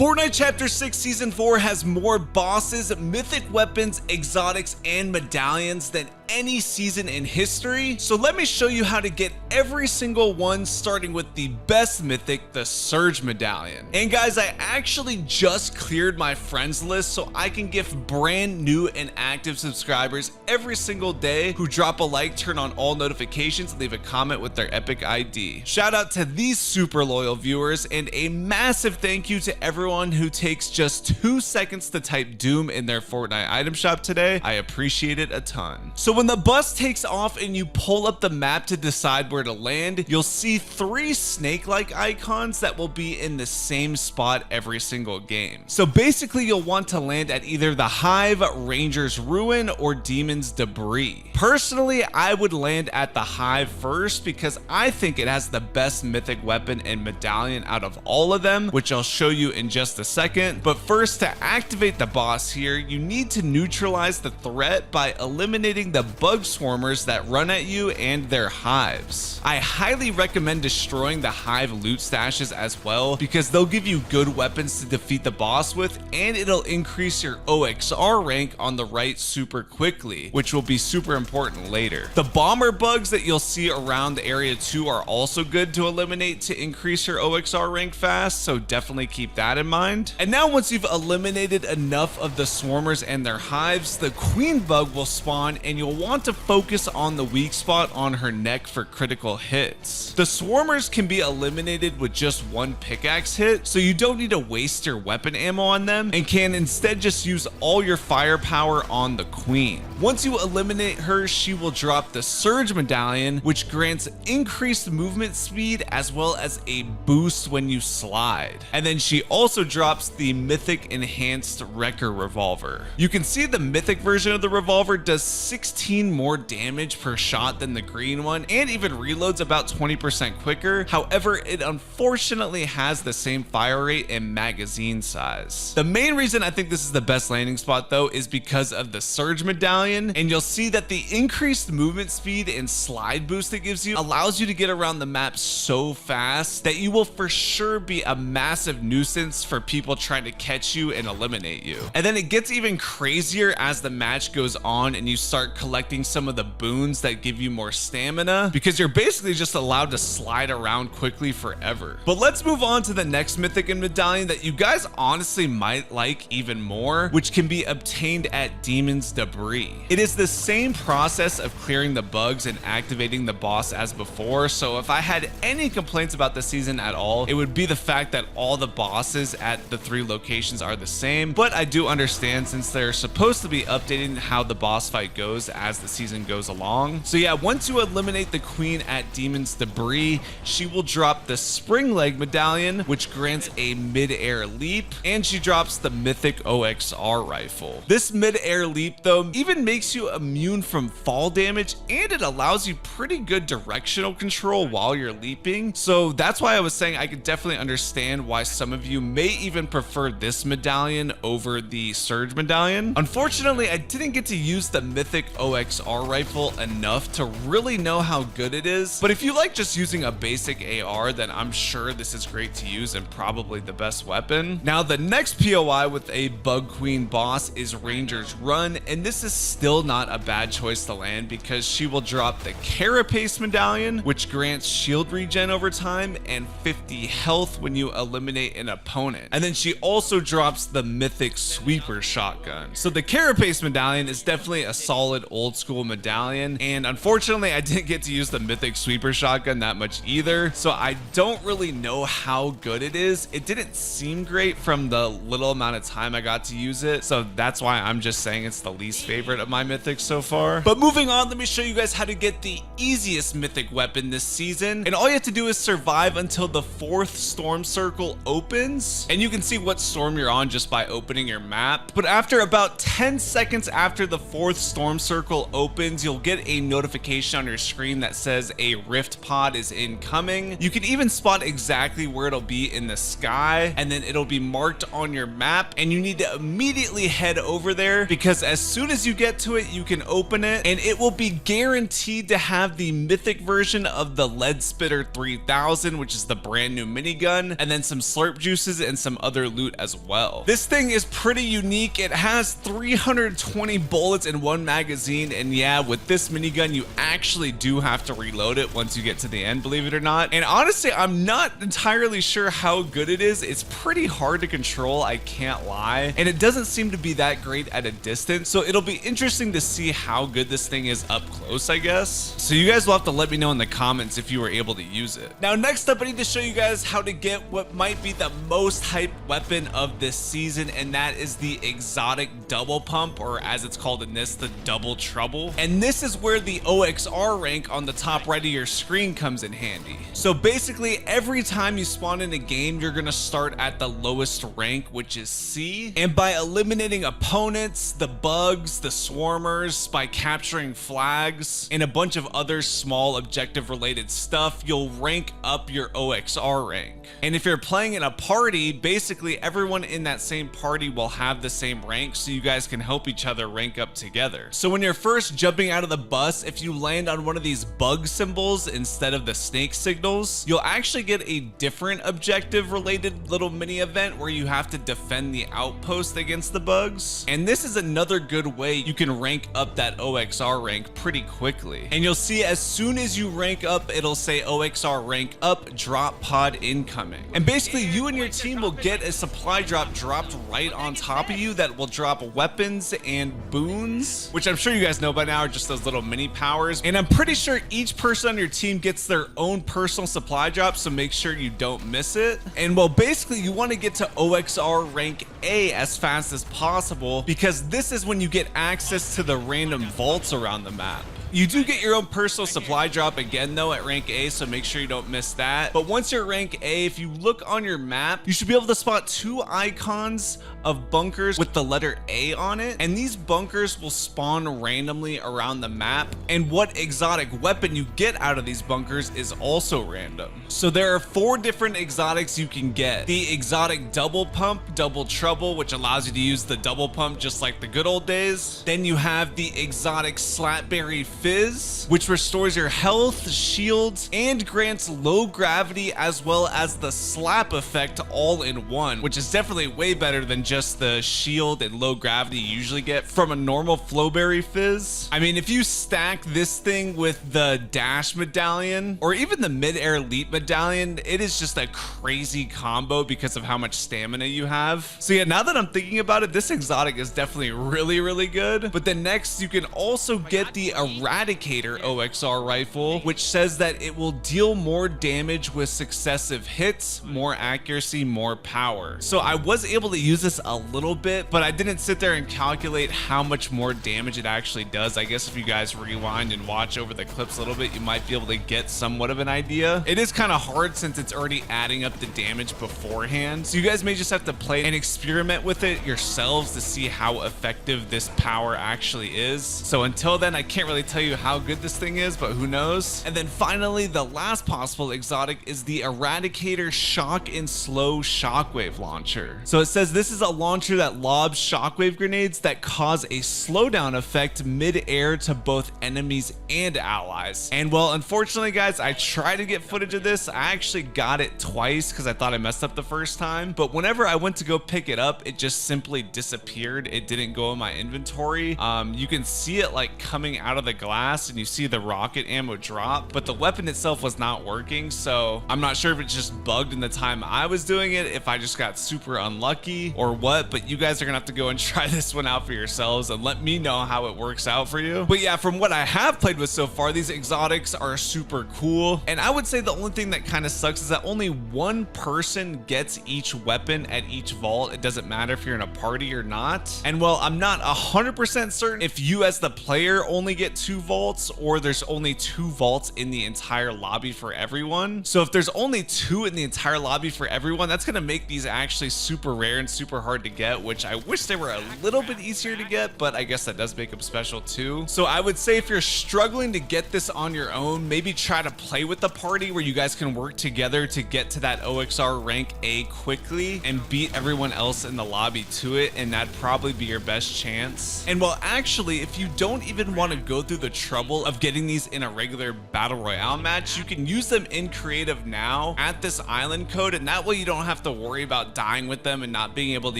Fortnite Chapter 6 Season 4 has more bosses, mythic weapons, exotics, and medallions than any season in history. So let me show you how to get every single one, starting with the best mythic, the Surge Medallion. And guys, I actually just cleared my friends list so I can gift brand new and active subscribers every single day who drop a like, turn on all notifications, and leave a comment with their epic ID. Shout out to these super loyal viewers, and a massive thank you to everyone who takes just 2 seconds to type Doom in their Fortnite item shop today. I appreciate it a ton. So when the bus takes off and you pull up the map to decide where to land, you'll see 3 snake-like icons that will be in the same spot every single game. So basically you'll want to land at either the Hive, Ranger's Ruin, or Demon's Debris. Personally, I would land at the Hive first because I think it has the best mythic weapon and medallion out of all of them, which I'll show you in just a second. But first, to activate the boss here, you need to neutralize the threat by eliminating the bug swarmers that run at you and their hives. I highly recommend destroying the hive loot stashes as well because they'll give you good weapons to defeat the boss with, and it'll increase your OXR rank on the right super quickly, which will be super important later. The bomber bugs that you'll see around area 2 are also good to eliminate to increase your OXR rank fast, so definitely keep that in mind. And now once you've eliminated enough of the swarmers and their hives, the queen bug will spawn, and you'll want to focus on the weak spot on her neck for critical hits. The swarmers can be eliminated with just 1 pickaxe hit, so you don't need to waste your weapon ammo on them and can instead just use all your firepower on the queen. Once you eliminate her, she will drop the Surge Medallion, which grants increased movement speed as well as a boost when you slide. And then she also drops the Mythic Enhanced Wrecker Revolver. You can see the Mythic version of the revolver does 16 more damage per shot than the green one, and even reloads about 20% quicker. However, it unfortunately has the same fire rate and magazine size. The main reason I think this is the best landing spot though is because of the Surge Medallion, and you'll see that the increased movement speed and slide boost it gives you allows you to get around the map so fast that you will for sure be a massive nuisance for people trying to catch you and eliminate you. And then it gets even crazier as the match goes on and you start collecting some of the boons that give you more stamina, because you're basically just allowed to slide around quickly forever. But let's move on to the next mythic and medallion that you guys honestly might like even more, which can be obtained at Demon's Debris. It is the same process of clearing the bugs and activating the boss as before, so if I had any complaints about the season at all, it would be the fact that all the bosses at the 3 locations are the same. But I do understand, since they're supposed to be updating how the boss fight goes as the season goes along. So yeah, once you eliminate the queen at Demon's Debris, she will drop the Springleg medallion, which grants a mid-air leap, and she drops the mythic OXR rifle. This mid-air leap though even makes you immune from fall damage, and it allows you pretty good directional control while you're leaping. So that's why I was saying I could definitely understand why some of you may even prefer this medallion over the Surge Medallion. Unfortunately, I didn't get to use the mythic OXR rifle enough to really know how good it is, but if you like just using a basic AR, then I'm sure this is great to use and probably the best weapon. Now the next POI with a bug queen boss is Ranger's Run, and this is still not a bad choice to land because she will drop the Carapace medallion, which grants shield regen over time and 50 health when you eliminate an opponent. And then she also drops the mythic sweeper shotgun. So the Carapace medallion is definitely a solid old school medallion, and unfortunately I didn't get to use the mythic sweeper shotgun that much either, so I don't really know how good it is. It didn't seem great from the little amount of time I got to use it, so that's why I'm just saying it's the least favorite of my mythics so far. But moving on, let me show you guys how to get the easiest mythic weapon this season, and all you have to do is survive until the 4th storm circle opens, and you can see what storm you're on just by opening your map. But after about 10 seconds after the 4th storm circle circle opens, you'll get a notification on your screen that says a rift pod is incoming. You can even spot exactly where it'll be in the sky, and then it'll be marked on your map, and you need to immediately head over there, because as soon as you get to it, you can open it, and it will be guaranteed to have the mythic version of the Leadspitter 3000, which is the brand new minigun, and then some slurp juices and some other loot as well. This thing is pretty unique. It has 320 bullets in one magazine, and yeah, with this minigun, you actually do have to reload it once you get to the end, believe it or not. And honestly, I'm not entirely sure how good it is. It's pretty hard to control, I can't lie, and it doesn't seem to be that great at a distance, so it'll be interesting to see how good this thing is up close, I guess. So you guys will have to let me know in the comments if you were able to use it. Now, next up, I need to show you guys how to get what might be the most hyped weapon of this season, and that is the exotic double pump, or as it's called in this, the double trouble. And this is where the OXR rank on the top right of your screen comes in handy. So basically, every time you spawn in a game, you're gonna start at the lowest rank, which is C, and by eliminating opponents, the bugs, the swarmers, by capturing flags, and a bunch of other small objective related stuff, you'll rank up your OXR rank. And if you're playing in a party, basically everyone in that same party will have the same rank, so you guys can help each other rank up together. So when you're first jumping out of the bus, if you land on one of these bug symbols instead of the snake signals, you'll actually get a different objective related little mini event where you have to defend the outpost against the bugs. And this is another good way you can rank up that OXR rank pretty quickly. And you'll see as soon as you rank up, it'll say OXR rank up, drop pod incoming. And basically you and your team will get a supply drop dropped right on top of you that will drop weapons and boons, which I'm sure you guys know by now are just those little mini powers. And I'm pretty sure each person on your team gets their own personal supply drop, so make sure you don't miss it. And well, basically you want to get to OXR rank A as fast as possible, because this is when you get access to the random vaults around the map. You do get your own personal supply drop again though at rank A, so make sure you don't miss that. But once you're rank A, if you look on your map, you should be able to spot two icons of bunkers with the letter A on it, and these bunkers will spawn randomly around the map, and what exotic weapon you get out of these bunkers is also random. So there are 4 different exotics you can get. The exotic double pump, double trouble, which allows you to use the double pump just like the good old days. Then you have the exotic Slapberry Fizz, which restores your health, shields, and grants low gravity as well as the slap effect all in one, which is definitely way better than just the shield and low gravity you usually get from a normal Flowberry Fizz. I mean, if you stack this thing with the dash medallion or even the mid-air elite medallion, it is just a crazy combo because of how much stamina you have. So yeah, now that I'm thinking about it, this exotic is definitely really good. But then next you can also get the Eradicator OXR rifle, which says that it will deal more damage with successive hits, more accuracy, more power. So I was able to use this a little bit, but I didn't sit there and calculate how much more damage it actually does. I guess if you guys rewind and watch over the clips a little bit, you might be able to get somewhat of an idea. It is kind of hard since it's already adding up the damage beforehand, so you guys may just have to play and experiment with it yourselves to see how effective this power actually is. So until then, I can't really tell you how good this thing is, but who knows. And then finally, the last possible exotic is the Eradicator Shock and Slow Shockwave launcher. So it says this is a launcher that lobs shockwave grenades that cause a slowdown effect mid-air to both enemies and allies. And well, unfortunately guys, I tried to get footage of this. I actually got it twice because I thought I messed up the first time, but whenever I went to go pick it up, it just simply disappeared. It didn't go in my inventory. You can see it like coming out of the glass and you see the rocket ammo drop, but the weapon itself was not working. So I'm not sure if it just bugged in the time I was doing it, if I just got super unlucky or what, but you guys are gonna have to go and try this one out for yourselves and let me know how it works out for you. But yeah, from what I have played with so far, these exotics are super cool. And I would say the only thing that kind of sucks is that only one person gets each weapon at each vault. It doesn't matter if you're in a party or not. And well, I'm not 100% certain if you as the player only get 2 2 vaults, or there's only 2 vaults in the entire lobby for everyone. So if there's only 2 in the entire lobby for everyone, that's gonna make these actually super rare and super hard to get, which I wish they were a little bit easier to get, but I guess that does make them special too. So I would say if you're struggling to get this on your own, maybe try to play with the party where you guys can work together to get to that OXR rank A quickly and beat everyone else in the lobby to it, and that'd probably be your best chance. And well, actually, if you don't even want to go through the trouble of getting these in a regular battle royale match, you can use them in creative now at this island code, and that way you don't have to worry about dying with them and not being able to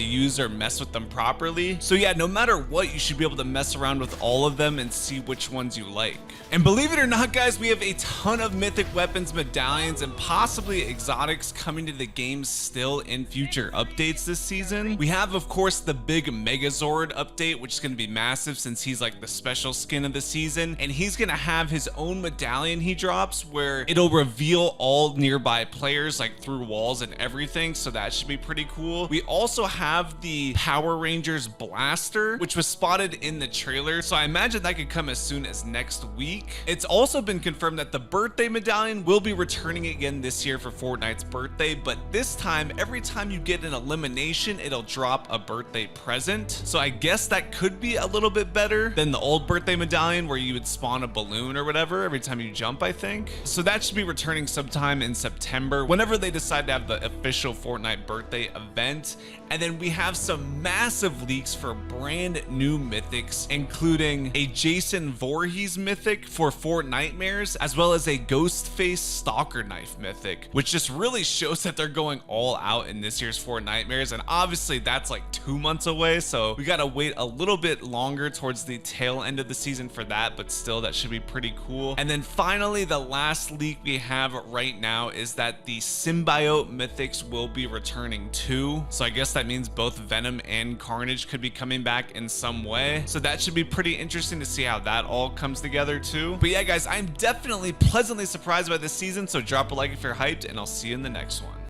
use or mess with them properly. So yeah, no matter what, you should be able to mess around with all of them and see which ones you like. And believe it or not, guys, we have a ton of mythic weapons, medallions, and possibly exotics coming to the game still in future updates this season. We have, of course, the big Megazord update, which is going to be massive since he's like the special skin of the season, and he's going to have his own medallion he drops where it'll reveal all nearby players like through walls and everything, so that should be pretty cool. We also have the Power Rangers blaster, which was spotted in the trailer, so I imagine that could come as soon as next week. It's also been confirmed that the birthday medallion will be returning again this year for Fortnite's birthday, but this time, every time you get an elimination, it'll drop a birthday present. So I guess that could be a little bit better than the old birthday medallion where you would spawn a balloon or whatever every time you jump, I think. So that should be returning sometime in September, whenever they decide to have the official Fortnite birthday event. And then we have some massive leaks for brand new mythics, including a Jason Voorhees mythic for Fortnitemares, as well as a Ghostface Stalker Knife mythic, which just really shows that they're going all out in this year's Fortnitemares. And obviously that's like 2 months away, so we gotta wait a little bit longer towards the tail end of the season for that, but still that should be pretty cool. And then finally, the last leak we have right now is that the symbiote mythics will be returning too. So I guess that means both Venom and Carnage could be coming back in some way, so that should be pretty interesting to see how that all comes together too. But yeah, guys, I'm definitely pleasantly surprised by this season, so drop a like if you're hyped, and I'll see you in the next one.